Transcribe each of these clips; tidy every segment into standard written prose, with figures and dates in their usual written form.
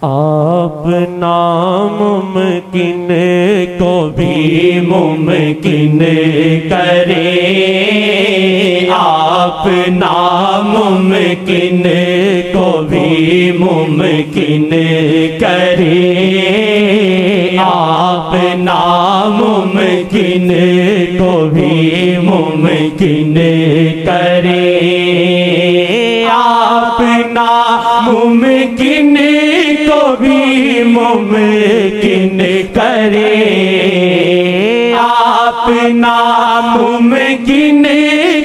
آپ ناممکن کو بھی ممکن کریں، آپ ناممکن کو بھی ممکن کریں، آپ ناممکن کو بھی ممکن کریں، آپ ناممکن کو بھی ممکن کریں، آپ ناممکن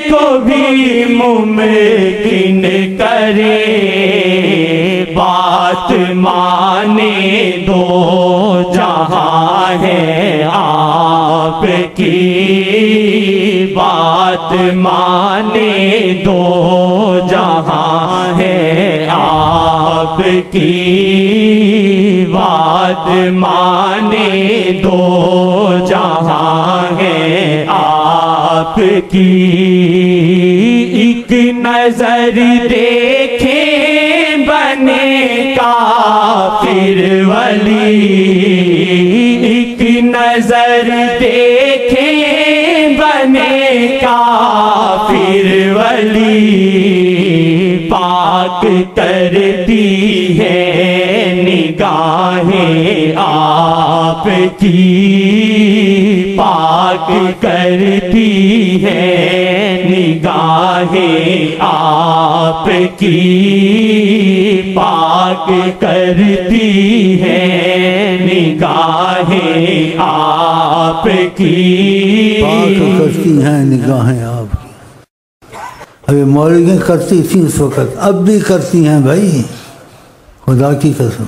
کو بھی ممکن کریں، بات مانے دو جہاں ہے آپ کی، بات مانے دو جہاں ہے آپ کی، بات مانے دو جہاں ہے آپ کی، ایک نظر دیکھیں بنے کافر ولی، ایک نظر دیکھیں بنے کافر ولی، پاک کرتی ہے نگاہیں آپ کی، پاک کرتی ہے نگاہیں آپ کی، پاک کرتی ہے نگاہیں آپ کی، پاک کرتی ہیں نگاہیں آپ کی۔ ابھی مولویاں کرتی تھیں اس وقت، اب بھی کرتی ہیں بھائی، خدا کی قسم۔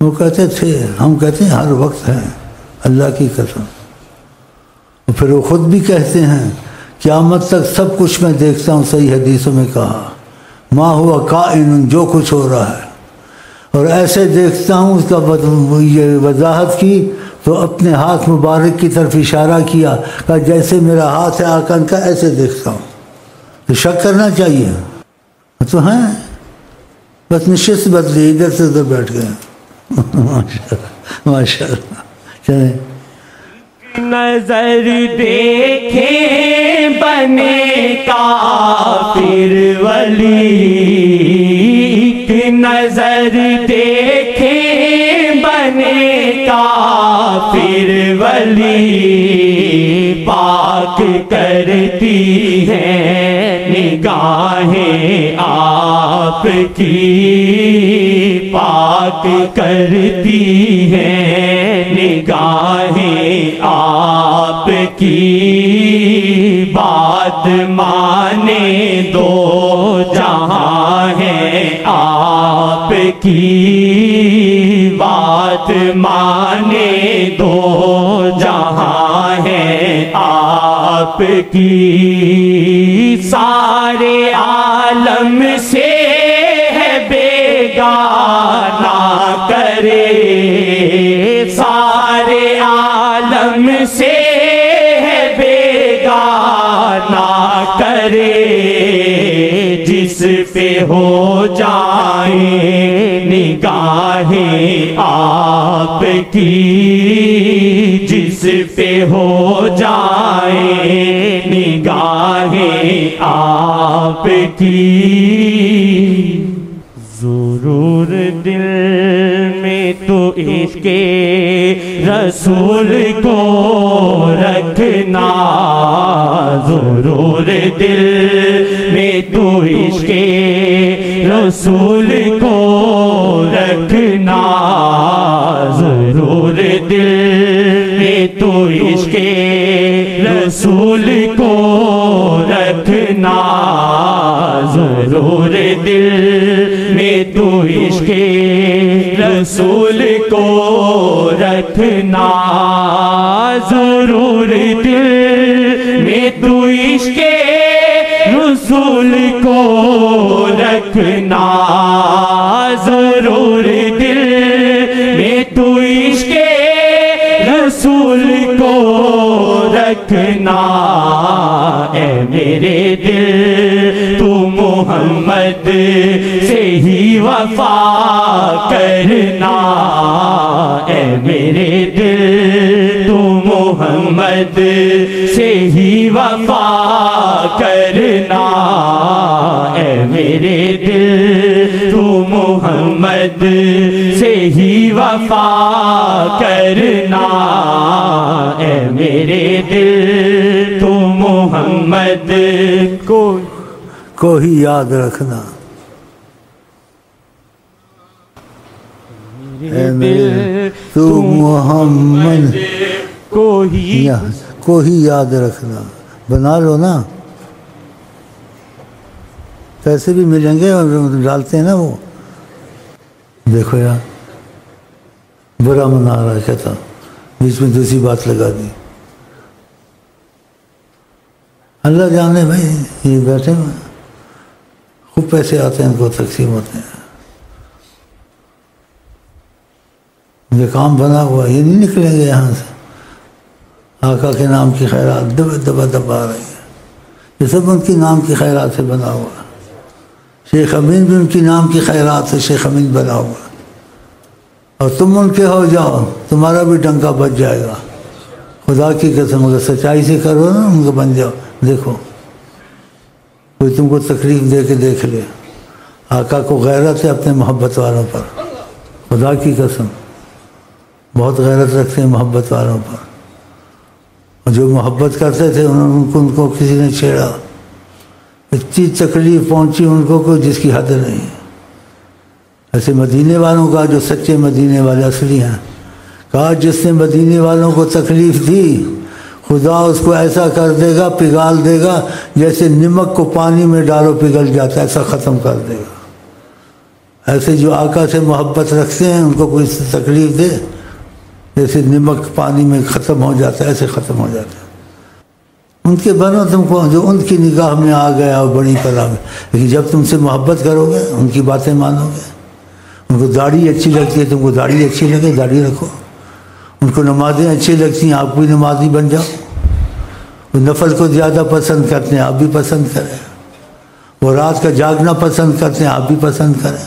وہ کہتے تھے، ہم کہتے ہیں ہر وقت ہے، اللہ کی قسم۔ پھر وہ خود بھی کہتے ہیں قیامت تک سب کچھ میں دیکھتا ہوں، صحیح حدیثوں میں کہا ما ہوا کائن، جو کچھ ہو رہا ہے، اور ایسے دیکھتا ہوں۔ اس کا یہ وضاحت کی تو اپنے ہاتھ مبارک کی طرف اشارہ کیا کہ جیسے میرا ہاتھ ہے آقا کا، ایسے دیکھتا ہوں۔ تو شک کرنا چاہیے تو ہیں، بس نشست بدلی، ادھر سے ادھر بیٹھ گئے۔ ماشاء اللہ، چلیں۔ نظر دیکھیں بنے کافر ولی، ایک نظر دیکھیں بنے کافر ولی، پاک کرتی ہے نگاہیں آپ کی، پاک کرتی ہے نگاہیں آپ کی، بات مانے دو جہاں ہے آپ کی، بات مانے دو جہاں ہے آپ کی، سارے عالم سے ہے بیگانہ کرے، سارے عالم سے ہے بیگانہ کرے، جس پہ ہو جائیں نگاہیں آپ کی، جس پہ ہو جائیں نگاہیں آپ کی، ضرور دل میں تو عشق رسول کو رکھنا، ضرور دل میں تو عشق رسول کو رکھنا، ضرور دل میں تو عشق رسول کو رکھنا، ضرور دل میں تو عشق رسول کو رکھنا، ضرور دل میں تو عشق رسول کو رکھنا، ضرور دل میں تو عشق رسول کو رکھنا، اے میرے دل تم محمد سے ہی وفا کرنا، اے میرے دل تو محمد سے ہی وفا کرنا، اے میرے دل تو محمد سے ہی وفا کرنا، اے میرے دل تو محمد کو ہی یاد رکھنا، اے میرے تو محمد کو ہی یاد رکھنا۔ بنا لو نا، پیسے بھی ملیں گے اور ڈالتے ہیں نا وہ۔ دیکھو یار برا منا رہا کہتا، بیچ میں دوسری بات لگا دی۔ اللہ جانے بھائی، یہ بیٹھے ہوئے خوب پیسے آتے ہیں، ان کو تقسیم ہوتے ہیں۔ یہ کام بنا ہوا، یہ نہیں نکلیں گے یہاں سے۔ آقا کے نام کی خیرات دبا دبا رہی ہے، یہ سب ان کی نام کی خیرات سے بنا ہوا۔ شیخ امین بھی ان کی نام کی خیرات سے شیخ امین بنا ہوا، اور تم ان کے ہو جاؤ تمہارا بھی ڈنکا بچ جائے گا۔ خدا کی قسم اگر سچائی سے کرو نا ان کو بن جاؤ۔ دیکھو کوئی تم کو تکلیف دے کے دیکھ لے، آقا کو غیرت ہے اپنے محبت والوں پر، خدا کی قسم بہت غیرت رکھتے ہیں محبت والوں پر، اور جو محبت کرتے تھے ان کو کسی نے چھیڑا، اتنی تکلیف پہنچی ان کو کوئی جس کی حد نہیں۔ ایسے مدینے والوں کا جو سچے مدینے والے اصلی ہیں، کہا جس نے مدینے والوں کو تکلیف دی خدا اس کو ایسا کر دے گا، پگھال دے گا جیسے نمک کو پانی میں ڈالو پگھل جاتا ہے، ایسا ختم کر دے گا۔ ایسے جو آقا سے محبت رکھتے ہیں ان کو کوئی تکلیف دے جیسے نمک پانی میں ختم ہو جاتا ہے، ایسے ختم ہو جاتا ہے۔ ان کے بنو تم کو جو ان کی نگاہ میں آ گیا اور بڑی پناہ میں، لیکن جب تم سے محبت کرو گے ان کی باتیں مانو گے، ان کو داڑھی اچھی لگتی ہے تم کو داڑھی اچھی لگے داڑھی رکھو، ان کو نمازیں اچھی لگتی ہیں آپ بھی نمازی بن جاؤ، وہ نفل کو زیادہ پسند کرتے ہیں آپ بھی پسند کریں، وہ رات کا جاگنا پسند کرتے ہیں آپ بھی پسند کریں۔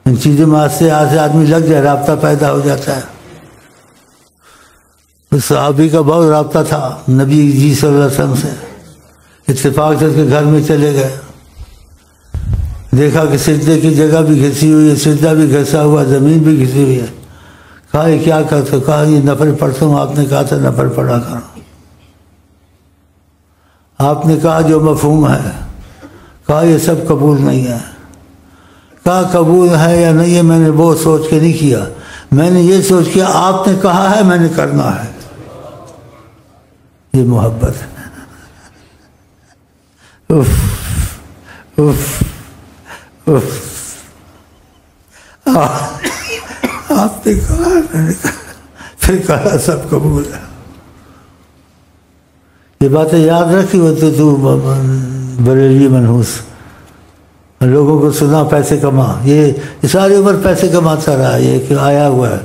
ان چیزوں میں آج سے آدمی لگ جائے رابطہ پیدا ہو جاتا ہے۔ اس صحابی کا بہت رابطہ تھا نبی جی صلی اللہ علیہ وسلم سے، اتفاق سے اس کے گھر میں چلے گئے، دیکھا کہ سجدے کی جگہ بھی گھسی ہوئی ہے، سجدہ بھی گھسا ہوا، زمین بھی گھسی ہوئی ہے۔ کہا یہ کیا کرتے ہو؟ کہا یہ نفل پڑھتا ہوں، آپ نے کہا تھا نفل پڑھا کرو، آپ نے کہا جو مفہوم ہے، کہا یہ سب قبول نہیں ہے، کہا قبول ہے یا نہیں ہے میں نے وہ سوچ کے نہیں کیا، میں نے یہ سوچ کیا آپ نے کہا ہے میں نے کرنا ہے، یہ محبت ہے۔ اف اف اف آپ نے کہا میں نے کہا، پھر کہا سب قبول ہے۔ یہ باتیں یاد رکھی ہو تو بریلی منحوس لوگوں کو سنا پیسے کما، یہ ساری عمر پیسے کماتا رہا، یہ کہ آیا ہوا ہے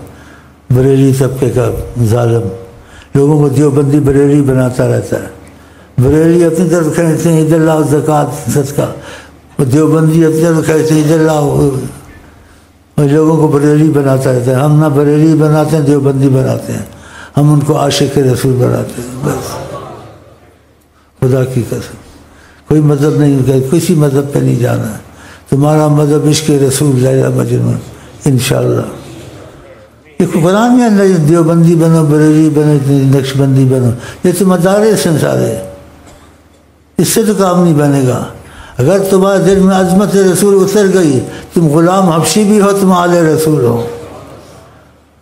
بریلی طبقے کا ظالم، لوگوں کو دیوبندی بریلی بناتا رہتا ہے۔ بریلی اپنی طرف کہتے ہیں ادھر لاؤ زکوٰۃ صدقہ، اور دیوبندی اپنی طرف کہتے ہیں ادھر لاؤ، اور لوگوں کو بریلی بناتا رہتا ہے۔ ہم نہ بریلی بناتے ہیں دیوبندی بناتے ہیں، ہم ان کو عاشق رسول بناتے ہیں بس، خدا کی قسم۔ کوئی مذہب نہیں، کسی مذہب پہ نہیں جانا ہے، تمہارا مذہب عشق رسول لیلا مجنون انشاءاللہ۔ یہ قرآن میں دیوبندی بنو، بریلی بنو، نقشبندی بنو، یہ تو مدارس ہیں سارے، اس سے تو کام نہیں بنے گا۔ اگر تمہارے دل میں عظمت رسول اتر گئی، تم غلام حبشی بھی ہو، تم آل رسول ہو۔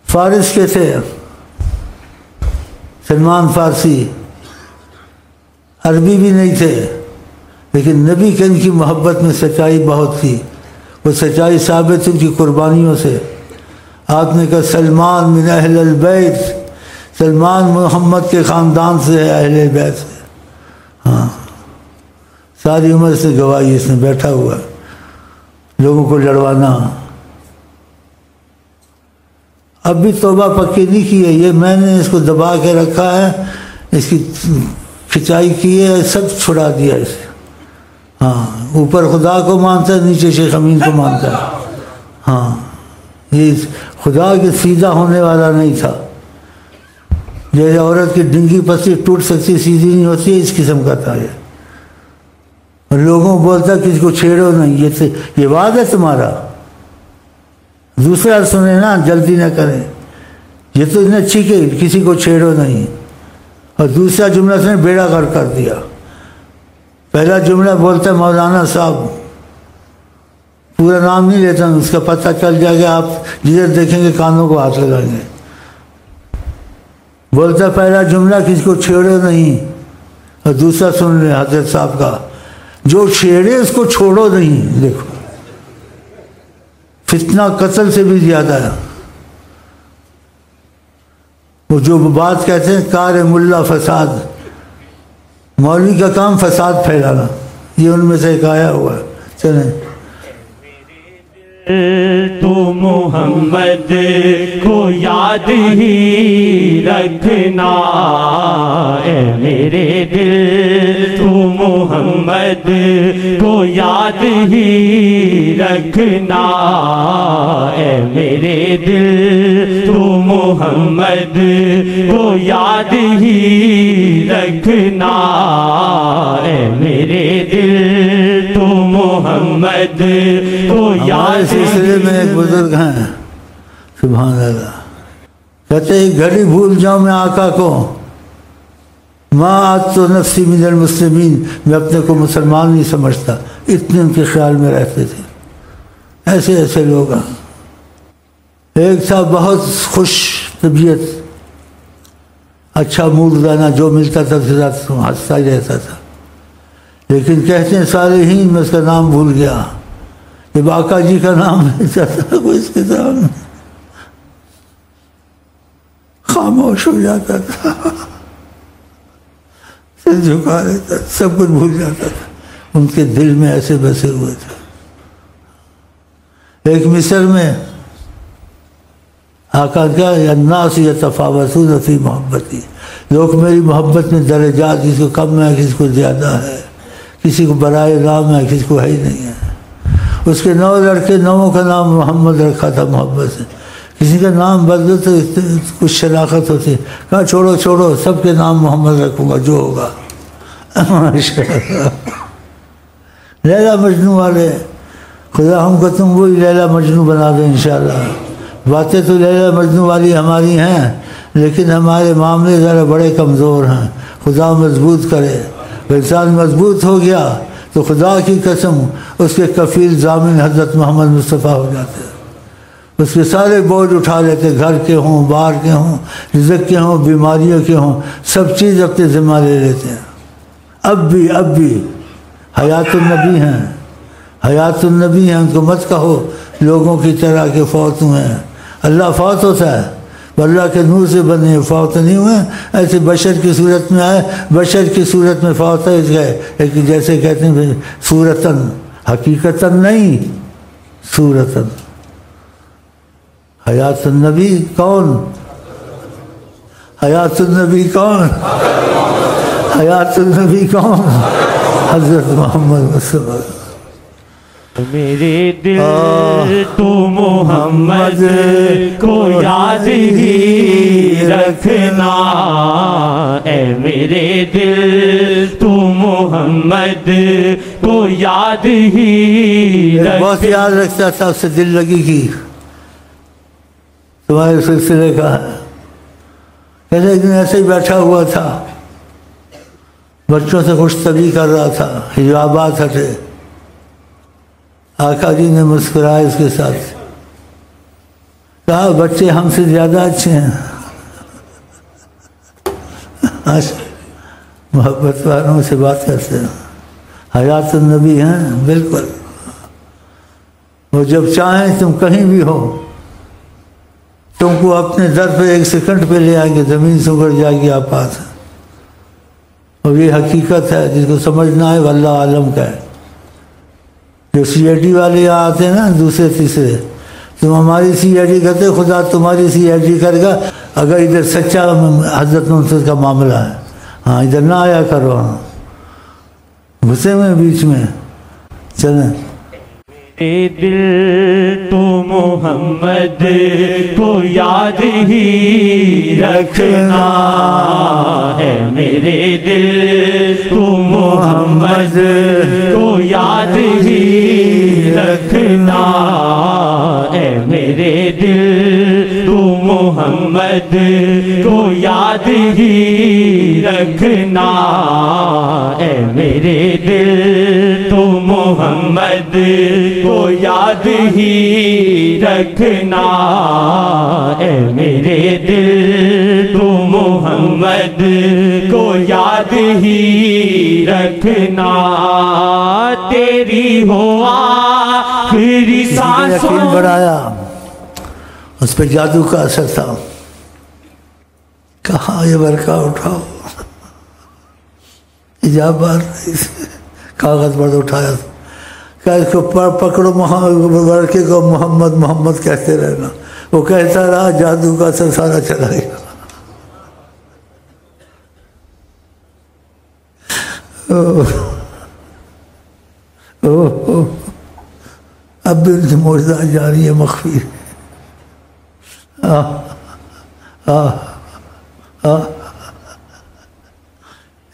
فارس کے تھے سلمان فارسی، عربی بھی نہیں تھے، لیکن نبی کے ان کی محبت میں سچائی بہت تھی، وہ سچائی ثابت ان کی قربانیوں سے۔ آپ نے کہا سلمان من اہل البیت، سلمان محمد کے خاندان سے ہے، اہل بیت سے۔ ہاں ساری عمر سے گواہی اس نے بیٹھا ہوا، لوگوں کو لڑوانا۔ اب بھی توبہ پکی نہیں کی ہے، یہ میں نے اس کو دبا کے رکھا ہے، اس کی کھچائی کی ہے، سب چھڑا دیا اسے۔ ہاں اوپر خدا کو مانتا ہے، نیچے شیخ امین کو مانتا ہے. ہاں یہ خدا کے سیدھا ہونے والا نہیں تھا. جیسے عورت کی ڈنگی پسی ٹوٹ سکتی سیدھی نہیں ہوتی ہے، اس قسم کا تھا یہ. اور لوگوں کو بولتا کسی کو چھیڑو نہیں، یہ وعدہ ہے تمہارا. دوسرا سنیں نا، جلدی نہ کریں، یہ تو اتنا اچھی کہ کسی کو چھیڑو نہیں. اور دوسرا جملہ اس نے بیڑا غرق کر دیا. پہلا جملہ بولتا ہے مولانا صاحب، پورا نام نہیں لیتا، اس کا پتہ چل جائے گا، آپ جدھر دیکھیں گے کانوں کو ہاتھ لگائیں گے. بولتا پہلا جملہ کسی کو چھیڑو نہیں، اور دوسرا سن لیں حضرت صاحب کا، جو چھیڑے اس کو چھوڑو نہیں. دیکھو فتنہ قتل سے بھی زیادہ ہے. وہ جو بات کہتے ہیں کار ملا فساد، مولوی کا کام فساد پھیلانا، یہ ان میں سے ایک آیا ہوا ہے. چلیں تو محمد کو یاد ہی رکھنا، اے میرے دل تو محمد کو یاد ہی رکھنا، اے میرے دل تو محمد کو یاد ہی رکھنا، اے میرے دل تو محمد کو یاد. سلسلے میں ایک بزرگ ہیں سبحان اللہ، کہتے ایک گھڑی بھول جاؤں میں آقا کو، ماں تو نفسی من المسلمین، میں اپنے کو مسلمان نہیں سمجھتا، اتنے ان کے خیال میں رہتے تھے. ایسے ایسے لوگ ہیں. ایک تھا بہت خوش طبیعت، اچھا موڈ رہنا، جو ملتا تھا اس کے ساتھ ہنستا ہی رہتا تھا. لیکن کہتے ہیں صالحین میں اس کا نام بھول گیا. جب آقا جی کا نام لیتا تھا وہ اس کے سامنے خاموش ہو جاتا تھا، سر جھکا لیتا، سب کچھ بھول جاتا تھا. ان کے دل میں ایسے بسے ہوئے تھے. ایک مصر میں آقا کیا، الناس یتفاوتون فی محبتی، لوگ میری محبت میں درجات، کسی کو کم ہے کسی کو زیادہ ہے، کسی کو برائے نام ہے کسی کو ہے ہی نہیں ہے. اس کے 9 لڑکے، 9 کا نام محمد رکھا تھا محبت سے. کسی کا نام بدلو تو کچھ شناخت ہوتی، کہا چھوڑو چھوڑو، سب کے نام محمد رکھوں گا جو ہوگا. لیلا مجنو والے، خدا ہم کو تم وہی لیلا مجنو بنا دیں انشاءاللہ. باتیں تو لیلا مجنو والی ہماری ہیں، لیکن ہمارے معاملے ذرا بڑے کمزور ہیں. خدا مضبوط کرے. انسان مضبوط ہو گیا تو خدا کی قسم اس کے کفیل ضامن حضرت محمد مصطفیٰ ہو جاتے. اس کے سارے بوجھ اٹھا لیتے، گھر کے ہوں، باہر کے ہوں، رزق کے ہوں، بیماریوں کے ہوں، سب چیز اپنے ذمہ لے لیتے ہیں. اب بھی حیات النبی ہیں، حیات النبی ہیں. ان کو مت کہو لوگوں کی طرح کے فوت ہوئے ہیں. اللہ فوت ہوتا ہے، اللہ کے نور سے بنے، فوت نہیں ہوئے. ایسے بشر کی صورت میں آئے، بشر کی صورت میں فوت ہو گئے. لیکن جیسے کہتے ہیں صورتاً، حقیقتاً نہیں، صورتاً. حیات النبی کون؟ حیات النبی کون؟ حیات النبی کون؟ حضرت محمد مصطفیٰ. میرے دل تو محمد کو یاد ہی رکھنا، اے میرے دل تو محمد کو یاد ہی رکھنا. بہت یاد رکھتا تھا، اس سے دل لگی کی تمہارے سلسلے کا. کہتے ایک دن ایسے ہی بیٹھا ہوا تھا، بچوں سے خوش طبی کر رہا تھا، حجابات ہٹے. آقا جی نے مسکرائے اس کے ساتھ، کہا بچے ہم سے زیادہ اچھے ہیں. محبت والوں سے بات کرتے ہیں، حیات النبی ہیں بالکل. وہ جب چاہیں تم کہیں بھی ہو، تم کو اپنے در پہ 1 سیکنڈ پہ لے آئیں گے، زمین سے اگڑ جائے گی آپ پاس. اور یہ حقیقت ہے، جس کو سمجھنا ہے وہ اللہ عالم کا ہے. جو سی آئی ڈی والے آتے ہیں نا دوسرے تیسرے، تم ہماری سی آئی ڈی کرتے، خدا تمہاری سی آئی ڈی کرے گا اگر ادھر سچا حضرت منصور کا معاملہ ہے. ہاں ادھر نہ آیا کرو، ہاں گھسے ہوئے بیچ میں. چلیں اے دل تو محمد کو یاد ہی رکھنا ہے، میرے دل تو محمد کو یاد ہی رکھنا ہے، میرے دل تو محمد کو یاد ہی رکھنا ہے، میرے دل تو محمد کو یاد ہی رکھنا اے میرے دل تو محمد کو یاد ہی رکھنا، تیری ہو آخری سانسوں یقین بڑھایا، اس پہ جادو کا اثر تھا، کہاں یہ ورقہ اٹھاؤ، اجابت کاغذ پر اٹھایا، کہ اس کو پکڑو ورقے کو محمد محمد کہتے رہنا، وہ کہتا رہا، جادو کا اثر سارا چلا گیا۔ اب بھی ان کی معجزہ جاری ہے، مخفی۔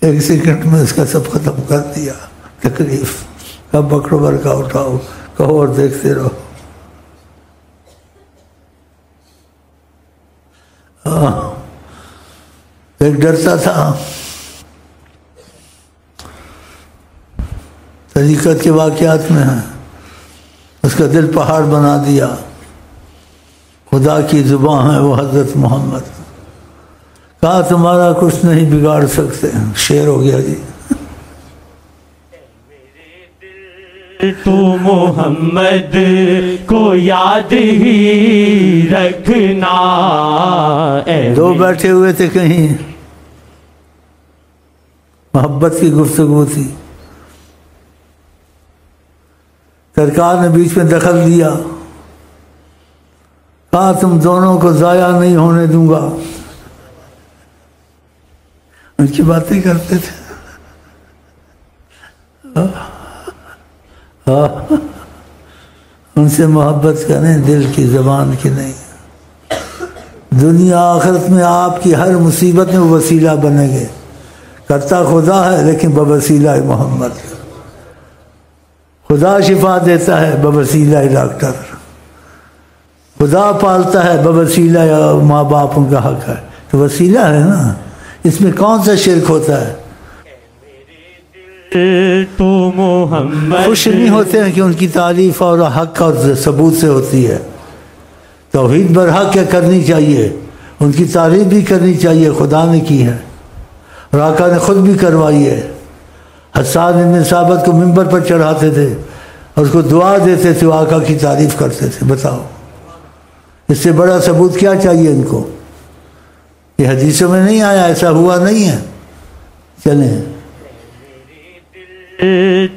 ایک سیکنڈ میں اس کا سب ختم کر دیا تکلیف۔ اب پکڑو ورقہ اٹھاؤ، کہو اور دیکھتے رہو۔ ایک ڈرتا تھا، طریقت کے واقعات میں ہے، اس کا دل پہاڑ بنا دیا، خدا کی زبان ہے وہ حضرت محمد، کہا تمہارا کچھ نہیں بگاڑ سکتے، شعر ہو گیا جی۔ تو محمد کو یاد ہی رکھنا اے، دو بیٹھے ہوئے تھے کہیں، محبت کی گفتگو تھی، سرکار نے بیچ میں دخل دیا، کہا تم دونوں کو ضائع نہیں ہونے دوں گا۔ ان کی باتیں کرتے تھے، ان سے محبت کریں، دل کی زبان کی نہیں۔ دنیا آخرت میں آپ کی ہر مصیبت میں وسیلہ بنیں گے، کرتا خدا ہے لیکن بوسیلہ محمد، خدا شفا دیتا ہے بوسیلہ ڈاکٹر، خدا پالتا ہے بوسیلہ ماں باپ، ان کا حق ہے، تو وسیلہ ہے نا، اس میں کون سا شرک ہوتا ہے؟ تو محمد خوش نہیں ہوتے ہیں کہ ان کی تعریف اور حق اور ثبوت سے ہوتی ہے، توحید برحق ہے، کرنی چاہیے، ان کی تعریف بھی کرنی چاہیے، خدا نے کی ہے اور آقا نے خود بھی کروائی ہے۔ حسان بن ثابت کو ممبر پر چڑھاتے تھے اور اس کو دعا دیتے تھے، وہ آقا کی تعریف کرتے تھے، بتاؤ اس سے بڑا ثبوت کیا چاہیے ان کو؟ یہ حدیثوں میں نہیں آیا، ایسا ہوا نہیں ہے۔ چلیں،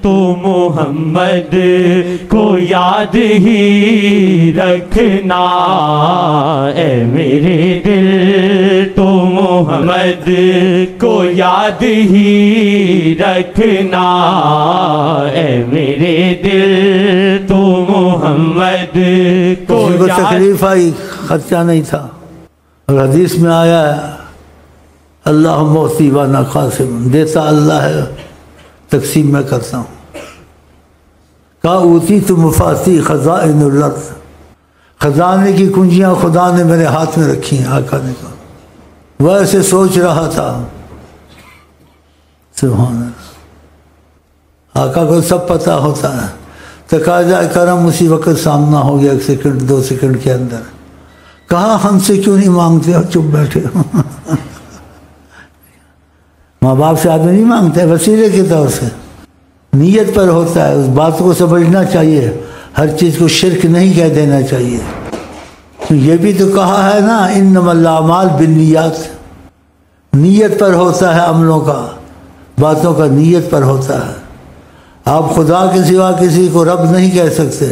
تو محمد کو یاد ہی رکھنا اے میرے دل تو محمد کو یاد ہی رکھنا اے میرے دل تو محمد کو کسی کو تکلیف آئی، خرچہ نہیں تھا، اور حدیث میں آیا ہے اللہ معطی و نا قاسم، دیتا اللہ ہے، تقسیم میں کرتا ہوں۔ کہا اوتی تو مفاتی خزائن الارض، خزانے کی کنجیاں خدا نے میرے ہاتھ میں رکھی ہیں، آقا نے کہا۔ وہ ایسے سوچ رہا تھا، سبحان اللہ، آقا کو سب پتہ ہوتا ہے، تقاضا کرم اسی وقت سامنا ہو گیا، 1 سیکنڈ 2 سیکنڈ کے اندر۔ کہا ہم سے کیوں نہیں مانگتے، اور چپ بیٹھے ماں باپ سے آدمی نہیں مانگتے، وسیلے کے طور سے، نیت پر ہوتا ہے، اس بات کو سمجھنا چاہیے، ہر چیز کو شرک نہیں کہہ دینا چاہیے۔ یہ بھی تو کہا ہے نا، انما الاعمال بالنیات، نیت پر ہوتا ہے، عملوں کا، باتوں کا نیت پر ہوتا ہے۔ آپ خدا کے سوا کسی کو رب نہیں کہہ سکتے،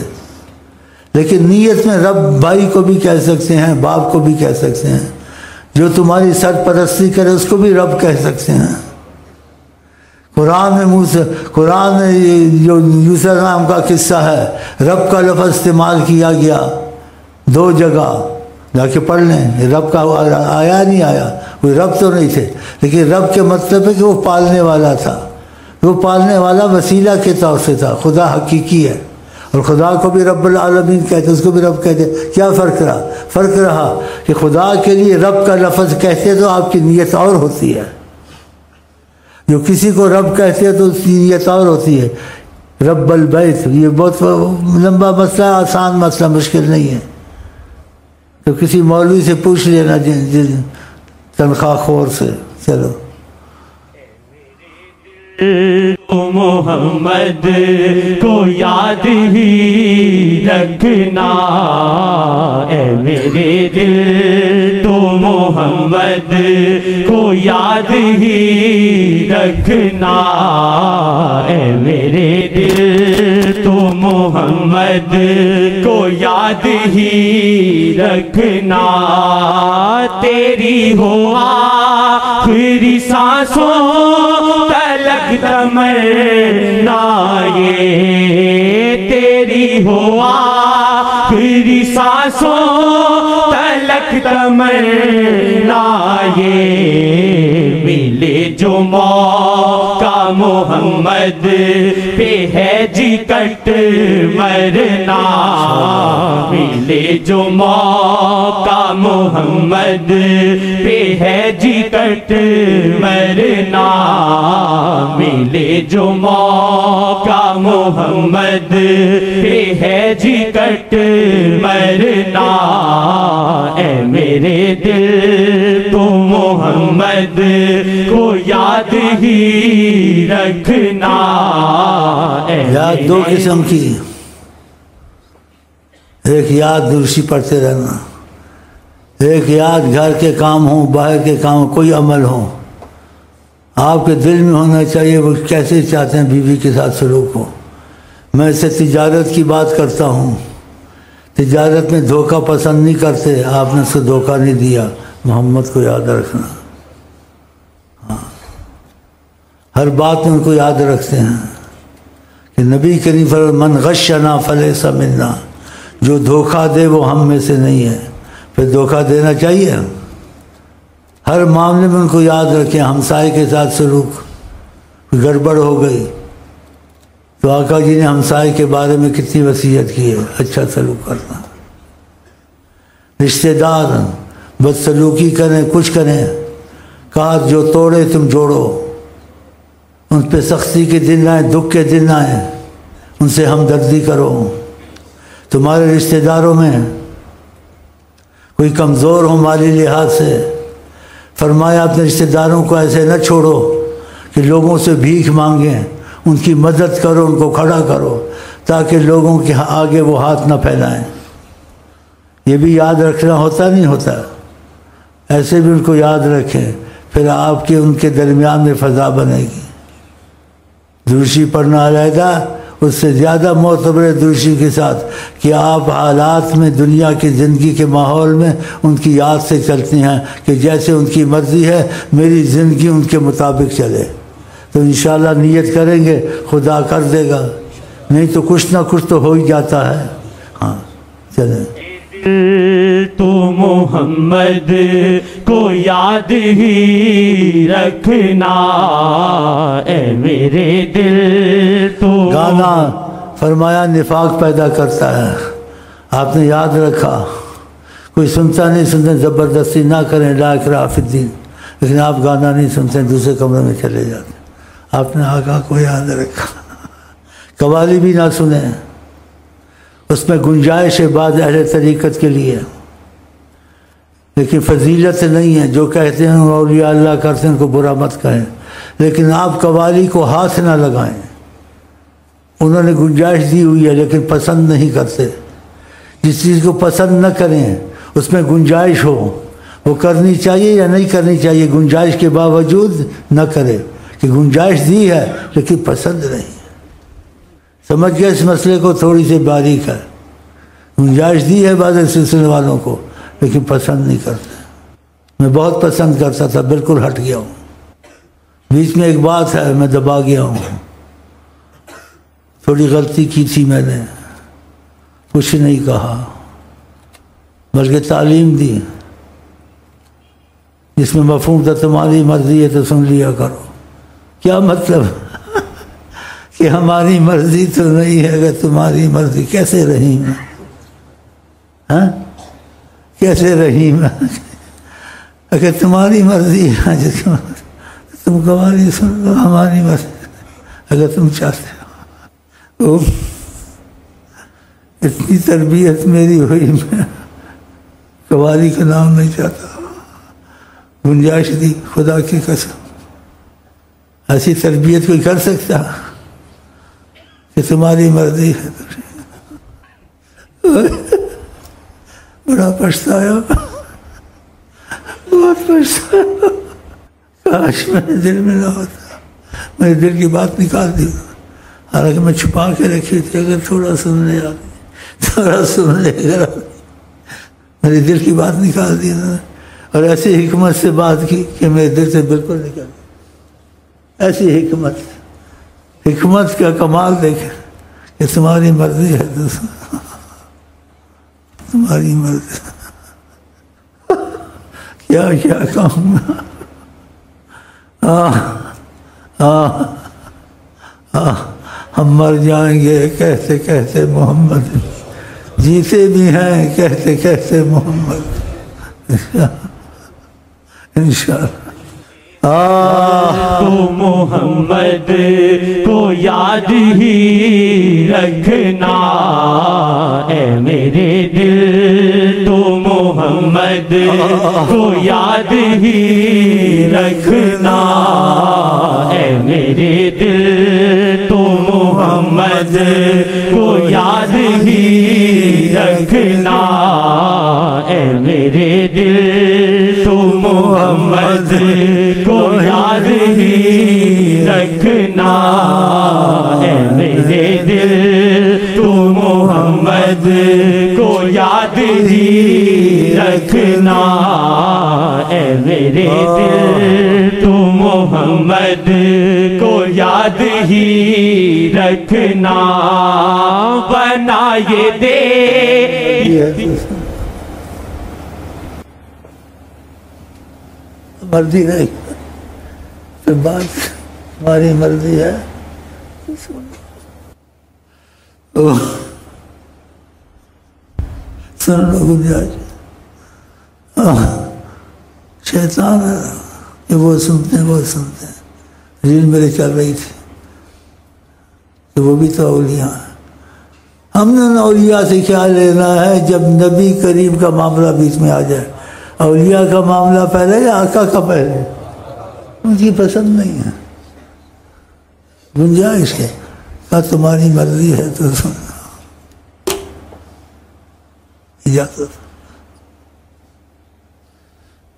لیکن نیت میں رب بھائی کو بھی کہہ سکتے ہیں، باپ کو بھی کہہ سکتے ہیں، جو تمہاری سرپرستی کرے اس کو بھی رب کہہ سکتے ہیں۔ قرآن میں جو یوسف علیہ السلام کا قصہ ہے، رب کا لفظ استعمال کیا گیا 2 جگہ، جا کے پڑھ لیں۔ رب کا آیا نہیں آیا، کوئی رب تو نہیں تھے، لیکن رب کے مطلب ہے کہ وہ پالنے والا تھا، وہ پالنے والا وسیلہ کے طور سے تھا۔ خدا حقیقی ہے، اور خدا کو بھی رب العالمین کہتے، اس کو بھی رب کہتے۔ کیا فرق رہا؟ فرق رہا کہ خدا کے لیے رب کا لفظ کہتے تو آپ کی نیت اور ہوتی ہے، جو کسی کو رب کہتے ہیں تو اس کی نیت اور ہوتی ہے۔ رب البیت، یہ بہت لمبا مسئلہ، آسان مسئلہ، مشکل نہیں ہے، تو کسی مولوی سے پوچھ لینا، تنخواہ خور سے۔ چلو محمد کو یاد ہی رکھنا، اے میرے دل تو محمد کو یاد ہی رکھنا، اے میرے دل تو محمد کو یاد ہی رکھنا، تیری ہو آخری سانسوں تلک تمنا، یہ تیری ہو آخری سانسوں تلک تمنا، یہ ملے جو موقع محمد پہ ہے جی کٹ مرنا، ملے جو موقع محمد پہ ہے جی کٹ مرنا، ملے جو موقع محمد پہ ہے جی کٹ مرنا، اے میرے دل تو محمد کو یاد ہی رکھنا۔ یاد 2 قسم کی، ایک یاد درشی پڑھتے رہنا، ایک یاد گھر کے کام ہوں، باہر کے کام، کوئی عمل ہو، آپ کے دل میں ہونا چاہیے وہ کیسے چاہتے ہیں بیوی کے ساتھ سلوک ہو۔ میں اسے تجارت کی بات کرتا ہوں، تجارت میں دھوکہ پسند نہیں کرتے، آپ نے اس کو دھوکہ نہیں دیا، محمد کو یاد رکھنا۔ ہر بات میں ان کو یاد رکھتے ہیں کہ نبی کریم فرمایا من غشنا فلیس منا، جو دھوکہ دے وہ ہم میں سے نہیں ہے۔ پھر دھوکہ دینا چاہیے، ہر معاملے میں ان کو یاد رکھیں۔ ہمسائے کے ساتھ سلوک گڑبڑ ہو گئی تو آقا جی نے ہمسائے کے بارے میں کتنی وصیت کی ہے، اچھا سلوک کرنا۔ رشتہ دار بدسلوکی کریں، کچھ کریں، کہا جو توڑے تم جوڑو، ان پہ سختی کے دن آئیں، دکھ کے دن آئیں، ان سے ہمدردی کرو۔ تمہارے رشتہ داروں میں کوئی کمزور ہو مالی لحاظ سے، فرمایا اپنے رشتہ داروں کو ایسے نہ چھوڑو کہ لوگوں سے بھیک مانگیں، ان کی مدد کرو، ان کو کھڑا کرو تاکہ لوگوں کے آگے وہ ہاتھ نہ پھیلائیں۔ یہ بھی یاد رکھنا ہوتا نہیں ہوتا، ایسے بھی ان کو یاد رکھیں، پھر آپ کے ان کے درمیان میں فضا بنے گی۔ درشی پڑھنا علیحدہ، اس سے زیادہ معتبر ہے درشی کے ساتھ کہ آپ حالات میں، دنیا کی زندگی کے ماحول میں ان کی یاد سے چلتی ہیں کہ جیسے ان کی مرضی ہے میری زندگی ان کے مطابق چلے، تو انشاءاللہ نیت کریں گے خدا کر دے گا، نہیں تو کچھ نہ کچھ تو ہو ہی جاتا ہے۔ ہاں چلیں، تو محمد کو یاد ہی رکھنا، اے میرے دل تو۔ گانا فرمایا نفاق پیدا کرتا ہے، آپ نے یاد رکھا، کوئی سنتا نہیں، سنتے زبردستی نہ کریں، لا اکراہ فی الدین، لیکن آپ گانا نہیں سنتے، دوسرے کمرے میں چلے جاتے۔ آپ نے آقا کو یاد رکھا، قوالی بھی نہ سنیں، اس میں گنجائش ہے بعض اہل طریقت کے لیے، لیکن فضیلت نہیں ہے۔ جو کہتے ہیں اولیاء اللہ کرتے ہیں ان کو برا مت کہیں، لیکن آپ قوالی کو ہاتھ نہ لگائیں۔ انہوں نے گنجائش دی ہوئی ہے لیکن پسند نہیں کرتے۔ جس چیز کو پسند نہ کریں اس میں گنجائش ہو، وہ کرنی چاہیے یا نہیں کرنی چاہیے، گنجائش کے باوجود نہ کرے کہ گنجائش دی ہے لیکن پسند نہیں۔ سمجھ گئے اس مسئلے کو؟ تھوڑی سی باریک ہے، گنجائش دی ہے بعض سلسلے والوں کو لیکن پسند نہیں کرتے۔ میں بہت پسند کرتا تھا، بالکل ہٹ گیا ہوں، بیچ میں ایک بات ہے، میں دبا گیا ہوں، تھوڑی غلطی کی تھی میں نے، کچھ نہیں کہا بلکہ تعلیم دی، جس میں مفہوم تھا تمہاری مرضی ہے تو سن لیا کرو۔ کیا مطلب کہ ہماری مرضی تو نہیں ہے، اگر تمہاری مرضی کیسے رحیم ہے؟ ہاں کیسے رحیم ہے؟ اگر تمہاری مرضی ہے تم ہماری سن لو، ہماری مرضی اگر تم چاہتے ہو۔ اتنی تربیت میری ہوئی، میں قوالی کا نام نہیں چاہتا، گنجائش دی خدا کی قسم۔ ایسی تربیت کوئی کر سکتا کہ تمہاری مرضی ہے؟ بڑا پچھتایا، بہت پچھتایا، کاش میرے دل میں نہ ہوتا، میرے دل کی بات نکال دی، حالانکہ میں چھپا کے رکھی تھی، اگر تھوڑا سننے آتی، تھوڑا سن لے گا، میرے دل کی بات نکال دی نا، اور ایسی حکمت سے بات کی کہ میرے دل سے بالکل نکل گئی۔ ایسی حکمت کا کمال دیکھیں کہ تمہاری مرضی ہے تو تمہاری مرضی، کیا کیا کہوں ہم مر جائیں گے کہتے کہتے محمد، جیتے بھی ہیں کہتے کہتے محمد، انشاءاللہ۔ تو محمد کو یاد ہی رکھنا اے میرے دل، تو محمد کو یاد ہی رکھنا اے میرے دل، تو محمد کو یاد ہی رکھنا اے میرے دل، تو محمد کو یاد ہی رکھنا اے میرے دل، تو محمد کو یاد ہی رکھنا اے میرے دل، تو محمد کو یاد ہی رکھنا، بنا یہ دے مرضی نہیں تو بات ہماری مرضی ہے، سن لو گنجائش۔ شیطان ہے کہ وہ سنتے ہیں، وہ سنتے ہیں، ریل میرے چل رہی تھی کہ وہ بھی تو اولیاء ہیں۔ ہم نے اولیاء سے کیا لینا ہے جب نبی کریم کا معاملہ بیچ میں آ جائے؟ اولیاء کا معاملہ پہلے یا آقا کا پہلے؟ ان کی پسند نہیں ہے، گنجائش ہے، کہا تمہاری مرضی ہے تو سننا، اجازت۔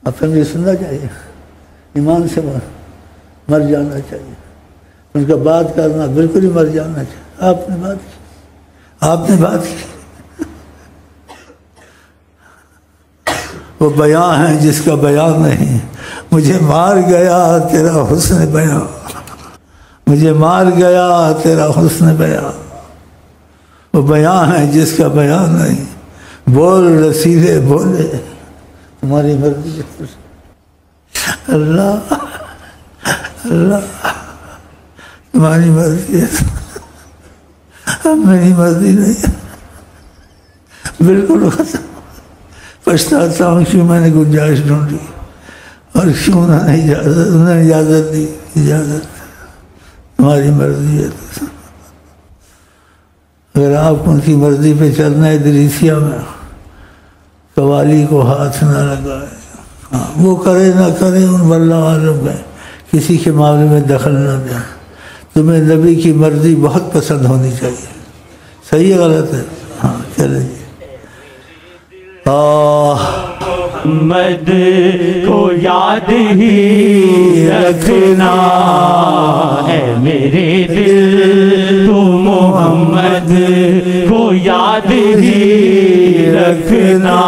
اپنے بھی سننا چاہیے، ایمان سے مر جانا چاہیے، ان کا بات کرنا بالکل ہی مر جانا چاہیے۔ آپ نے بات کی، آپ نے بات کی، وہ بیان ہے جس کا بیان نہیں، مجھے مار گیا تیرا حسن بیان، مجھے مار گیا تیرا حسن بیان، وہ بیان ہے جس کا بیان نہیں، بول رسیلے بولے تمہاری مرضی ہے۔ اللہ اللہ تمہاری مرضی ہے، میری مرضی نہیں ہے، بالکل ختم۔ پچھتاتا ہوں کیوں میں نے گنجائش ڈھونڈی اور کیوں انہوں نے اجازت دی، اجازت تمہاری مرضی ہے۔ اگر آپ ان کی مرضی پہ چلنا ہے ادریسیہ میں، قوالی کو ہاتھ نہ لگائے، ہاں وہ کرے نہ کرے ان واللہ عالم ہے، کسی کے معاملے میں دخل نہ دیں۔ تمہیں نبی کی مرضی بہت پسند ہونی چاہیے، صحیح ہے غلط ہے؟ ہاں چلے جی۔ محمد کو یاد ہی رکھنا اے میرے دل، تو محمد کو یاد ہی رکھنا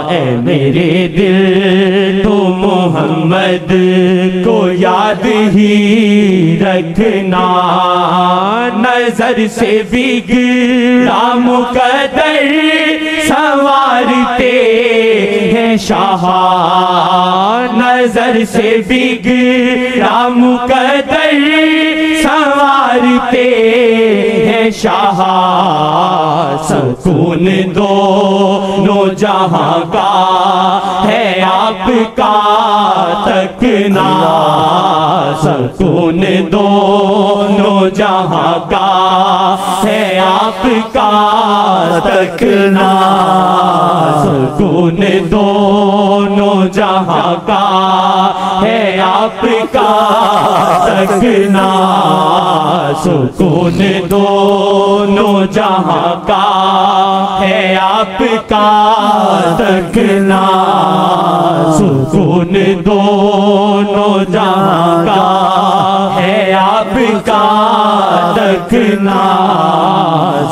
اے میرے دل، تو محمد کو یاد ہی رکھنا نظر سے بگڑا مقدر سنوارتے ہیں شاہ نظر سے بگڑا مقدر سنوارتے ہیں شاہ سکون دونوں جہاں کا ہے آپ کا تکنا سکون دونوں جہاں کا ہے آپ کا تکنا سکون دونوں جہاں کا ہے آپ کا تکنا سکون دونوں جہاں کا ہے آپ کا تکنا سکون دونوں جہاں کا ہے آپ کا تکنا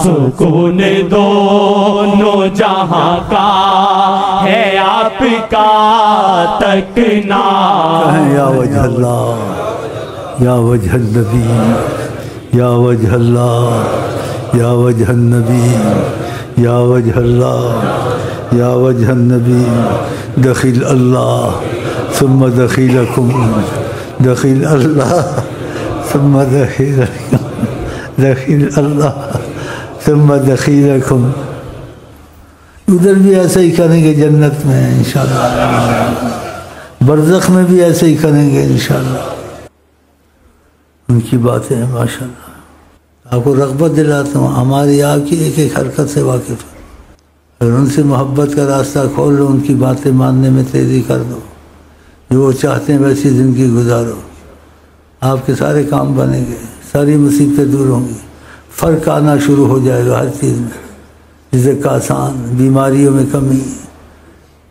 سکون دونوں جہاں کا ہے آپ کا تکنا یا وجہ اللہ یا وجہ النبی یا وجہ اللہ یا وجہ النبی یا وجہ اللہ یا وجہ النبی دخیل اللہ ثم دخیلکم دخیل اللہ ثم دخیلکم دخیل اللہ ثم دخیلکم ادھر بھی ایسا ہی کریں گے جنت میں انشاءاللہ برزخ میں بھی ایسے ہی کریں گے انشاءاللہ ان کی باتیں ہیں ماشاءاللہ آپ کو رغبت دلاتا ہوں ہماری آپ کی ایک ایک حرکت سے واقف ہے اگر ان سے محبت کا راستہ کھول لو ان کی باتیں ماننے میں تیزی کر دو جو وہ چاہتے ہیں ویسی زندگی گزارو آپ کے سارے کام بنیں گے ساری مصیبتیں دور ہوں گی فرق آنا شروع ہو جائے گا ہر چیز میں رزق آسان بیماریوں میں کمی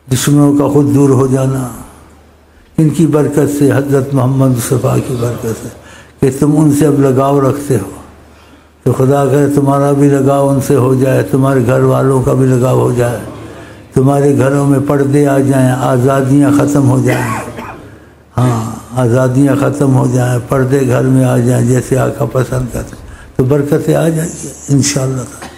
دشمنوں کا خود دور ہو جانا ان کی برکت سے حضرت محمد مصطفیٰ کی برکت سے کہ تم ان سے اب لگاؤ رکھتے ہو تو خدا کرے تمہارا بھی لگاؤ ان سے ہو جائے تمہارے گھر والوں کا بھی لگاؤ ہو جائے تمہارے گھروں میں پردے آ جائیں آزادیاں ختم ہو جائیں ہاں آزادیاں ختم ہو جائیں پردے گھر میں آ جائیں جیسے آقا پسند کرتے تو برکتیں آ جائیں گی انشاءاللہ